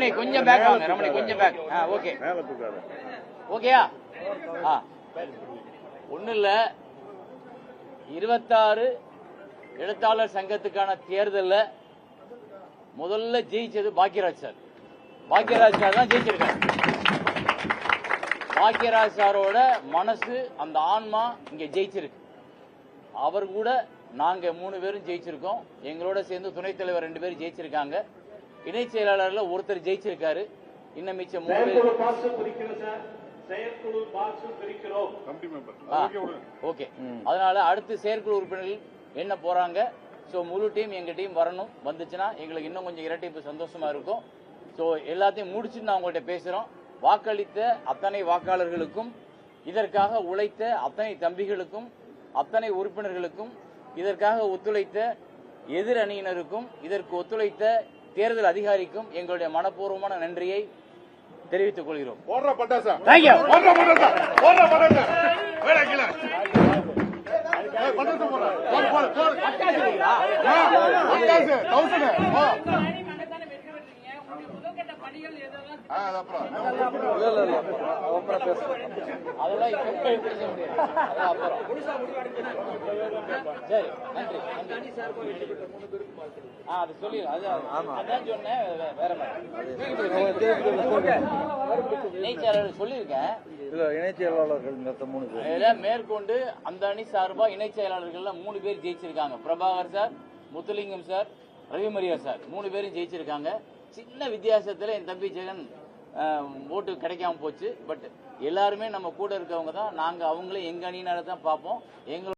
ரமணி கொஞ்சம் பேக் வாங்க. ரமணி கொஞ்சம் பேக். ஓகே ஓகேயா? ஒன்னும் இல்ல, 26 எழுத்தாளர் சங்கத்துக்கான தேர்தல்ல முதல்ல ஜெயிச்சது பாக்கியராஜ் சார். பாக்கியராஜ் சார் தான் ஜெயிச்சிருக்காரு. பாக்கியராஜ் சாரோட மனசு, அந்த ஆன்மா இங்க ஜெயிச்சிருக்கு. அவர் கூட நாங்க 3 பேரும் ஜெயிச்சிருக்கோம். எங்களோட சேர்ந்து துணைத் தலைவர் 2 பேரும் ஜெயிச்சிருக்காங்க. இணை செயலாளர்ல ஒருத்தர் ஜெயிச்சிருக்காரு. இன்னும் மிச்சம் 3 பேர். ஓகே, அதனால அடுத்து செயற்குழு உறுப்பினர்கள் என்ன போறாங்க. சோ முழு டீம் எங்க டீம் வரணும். வந்துச்சுன்னா எங்களுக்கு இன்னும் கொஞ்சம் இரட்டிப்பு சந்தோஷமா இருக்கும். சோ எல்லாத்தையும் முடிச்சுட்டு நான் உங்கள்கிட்ட பேசுறோம். வாக்களித்த அத்தனை வாக்காளர்களுக்கும், இதற்காக உழைத்த அத்தனை தம்பிகளுக்கும், அத்தனை உறுப்பினர்களுக்கும், இதற்காக ஒத்துழைத்த எதிர் அணியினருக்கும், இதற்கு ஒத்துழைத்த தேர்தல் அதிகாரிக்கும் எங்களுடைய மனப்பூர்வமான நன்றியை தெரிவித்துக் கொள்கிறோம். அதெல்லாம் சரி, நன்றி. அது சொல்லி அதான் சொன்னேன். வேற இணைச்செயலாளர் சொல்லியிருக்கேன். இணைச்செயலாளர்கள் மேற்கொண்டு அந்த அணி சார்பா இணைச் செயலாளர்கள் 3 பேர் ஜெயிச்சிருக்காங்க. Prabhakar sir, Muthulingam sir, Ravimariya sir 3 பேரும் ஜெயிச்சிருக்காங்க. சின்ன வித்தியாசத்துல என் தம்பி ஜெகன் ஓட்டு கிடைக்காம போச்சு. பட் எல்லாருமே நம்ம கூட இருக்கவங்க தான். நாங்க அவங்களே எங்க அணியினால தான் பார்ப்போம். எங்க